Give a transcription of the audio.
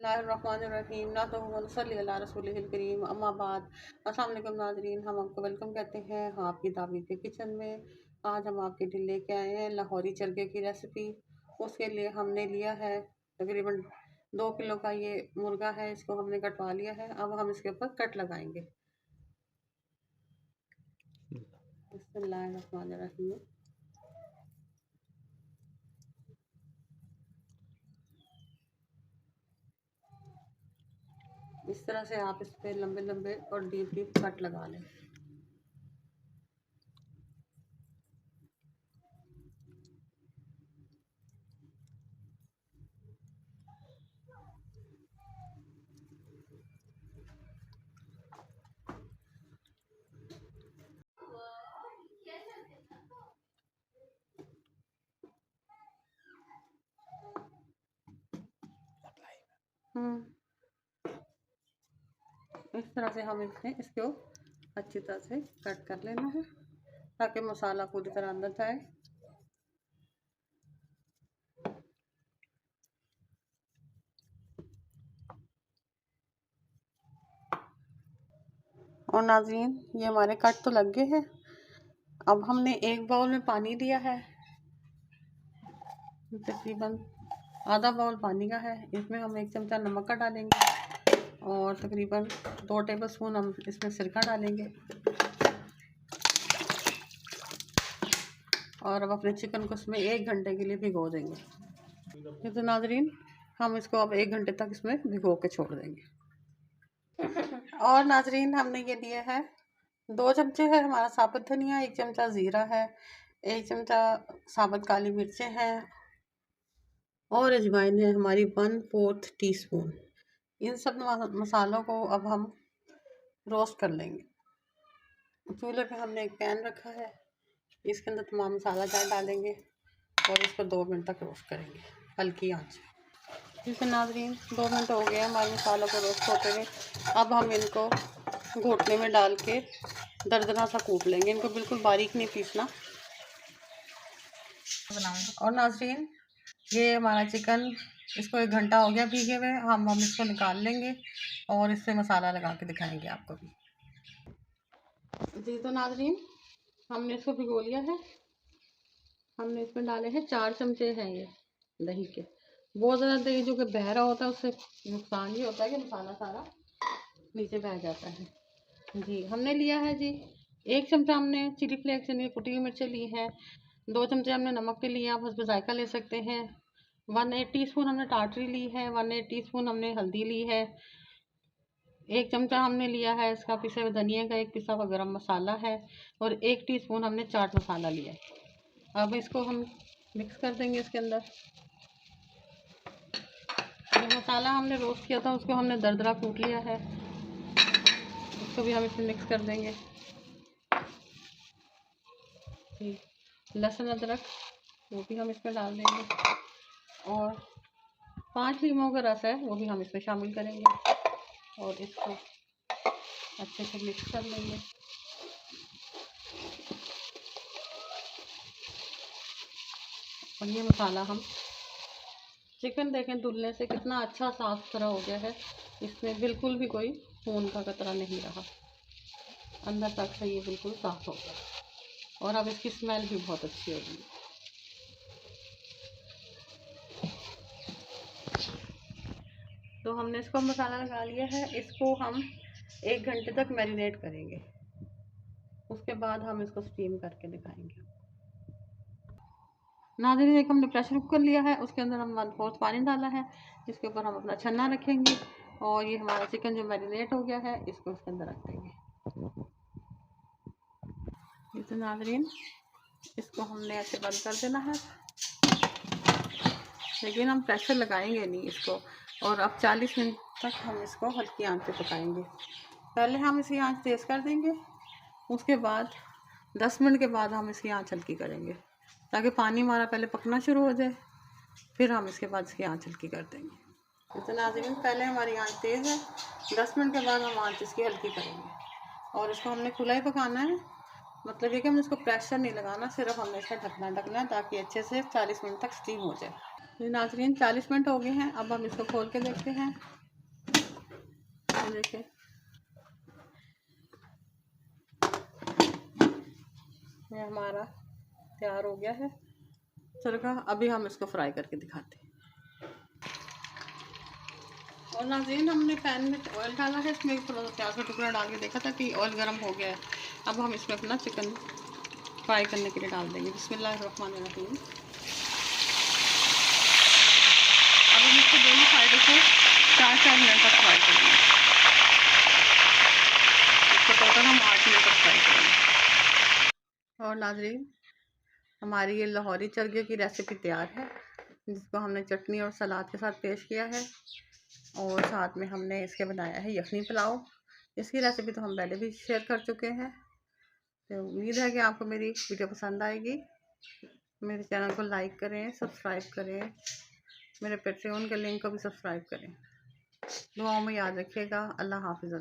बिस्मिल्लाहिर्रहमानिर्रहीम ना तो वनसल्ली अला रसूलिहिल करीम अम्मा बाद। अस्सलाम वालेकुम नाज़रीन, हम आपको वेलकम कहते हैं आपकी दावत के किचन में। आज हम आपके लिए लेके आए हैं लाहौरी चरगे की रेसिपी। उसके लिए हमने लिया है तकरीबन 2 किलो का ये मुर्गा है। इसको हमने कटवा लिया है। अब हम इसके ऊपर कट लगाएंगे। बिस्मिल्लाहिर्रहमानिर्रहीम। इस तरह से आप इस पर लंबे लंबे और डीप डीप कट लगा लें। इस तरह से हम इसको अच्छी तरह से कट कर लेना है ताकि मसाला पूरी तरह अंदर जाए। और नाज़रीन, ये हमारे कट तो लग गए हैं। अब हमने एक बाउल में पानी लिया है, तकरीबन आधा बाउल पानी का है। इसमें हम 1 चमचा नमक का डालेंगे और तकरीबन 2 टेबलस्पून हम इसमें सिरका डालेंगे। और अब अपने चिकन को इसमें 1 घंटे के लिए भिगो देंगे। तो नाज़रीन, हम इसको अब 1 घंटे तक इसमें भिगो के छोड़ देंगे। और नाज़रीन, हमने ये लिया है 2 चमचे है हमारा साबुत धनिया, 1 चमचा ज़ीरा है, 1 चमचा साबुत काली मिर्चें हैं और अजवाइन है हमारी 1/4 टीस्पून। इन सब मसालों को अब हम रोस्ट कर लेंगे। चूल्हे पे हमने एक पैन रखा है, इसके अंदर तमाम मसाला जार डालेंगे और इसको 2 मिनट तक रोस्ट करेंगे हल्की आंच पे। ठीक है नाज़रीन, 2 मिनट हो गए हमारे मसालों को रोस्ट होते हुए। अब हम इनको घोटने में डाल के दरदरा सा कूट लेंगे। इनको बिल्कुल बारीक नहीं पीसना। और नाज़रीन, ये हमारा चिकन, इसको 1 घंटा हो गया भीगे हुए। हम इसको निकाल लेंगे और इससे मसाला लगा के दिखाएंगे आपको भी। जी तो नाज़रीन, हमने इसको भिगो लिया है। हमने इसमें डाले हैं 4 चमचे हैं ये दही के। बहुत ज़्यादा दही जो कि बह रहा होता है उससे नुकसान ये होता है कि मसाला सारा नीचे बह जाता है। जी हमने लिया है जी 1 चमचा हमने चिली फ्लेक्स यानी कुटी हुई मिर्चें ली हैं। 2 चमचे हमने नमक के लिए, आप उसमें जायका ले सकते हैं। 1/8 टीस्पून हमने टाटरी ली है। 1/8 टीस्पून हमने हल्दी ली है। 1 चमचा हमने लिया है इसका पिसा हुआ धनिया का, एक पिसा हुआ गरम मसाला है और 1 टीस्पून हमने चाट मसाला लिया है। अब इसको हम मिक्स कर देंगे इसके अंदर। जो मसाला हमने रोस्ट किया था उसको हमने दरदरा कूट लिया है, उसको भी हम इसमें मिक्स कर देंगे। लहसुन अदरक वो भी हम इसमें डाल देंगे और 5 लीमों का रस है वो भी हम इसमें शामिल करेंगे और इसको अच्छे से मिक्स कर लेंगे। और ये मसाला हम चिकन देखें धुलने से कितना अच्छा साफ सुथरा हो गया है। इसमें बिल्कुल भी कोई खून का कतरा नहीं रहा, अंदर तक से ये बिल्कुल साफ हो गया और अब इसकी स्मेल भी बहुत अच्छी होगी। तो हमने इसको मसाला लगा लिया है। इसको हम 1 घंटे तक मैरिनेट करेंगे, उसके बाद हम इसको स्टीम करके दिखाएंगे। नाज़रीन, एक हमने प्रेशर कुकर लिया है, उसके अंदर हम 1/4 पानी डाला है। इसके ऊपर हम अपना छन्ना रखेंगे और ये हमारा चिकन जो मैरिनेट हो गया है इसको इसके अंदर रख देंगे। तो नाज़रीन, इसको हमने ऐसे बंद कर देना है, लेकिन हम प्रेशर लगाएंगे नहीं इसको। और अब 40 मिनट तक हम इसको हल्की आंच पे पकाएंगे। पहले हम इसकी आंच तेज़ कर देंगे, उसके बाद 10 मिनट के बाद हम इसकी आंच हल्की करेंगे ताकि पानी हमारा पहले पकना शुरू हो जाए, फिर हम इसके बाद इसकी आंच हल्की कर देंगे। तो नाज़रीन, पहले हमारी आंच तेज़ है, 10 मिनट के बाद हम आंच इसकी हल्की करेंगे और इसको हमने खुला ही पकाना है मतलब ये कि हमने इसको प्रेशर नहीं लगाना, सिर्फ हमने इसका ढकना है ताकि अच्छे से 40 मिनट तक स्टीम हो जाए। ये नाज़रीन 40 मिनट हो गए हैं। अब हम इसको खोल के देखते हैं। देखिए ये हमारा तैयार हो गया है चरखा। अभी हम इसको फ्राई करके दिखाते हैं। और नाज़रीन हमने पैन में ऑयल डाला है, इसमें थोड़ा सा प्याज का टुकड़ा डाल के देखा था कि ऑयल गर्म हो गया है। अब हम इसमें अपना चिकन फ्राई करने के लिए डाल देंगे। बिस्मिल्लाहिर्रहमानिर्रहीम। अब हम इसको दोनों साइडों से 4 मिनट तक फ्राई करेंगे। इसको टोटल हम 8 मिनट तक फ्राई करेंगे। और नाज़रीन हमारी ये लाहौरी चरगे की रेसिपी तैयार है, जिसको हमने चटनी और सलाद के साथ पेश किया है। और साथ में हमने इसके बनाया है यखनी पुलाव। इसकी रेसिपी तो हम पहले भी शेयर कर चुके हैं। तो उम्मीद है कि आपको मेरी वीडियो पसंद आएगी। मेरे चैनल को लाइक करें, सब्सक्राइब करें, मेरे पेट्रियन के लिंक को भी सब्सक्राइब करें। दुआओं में याद रखिएगा। अल्लाह हाफिज़।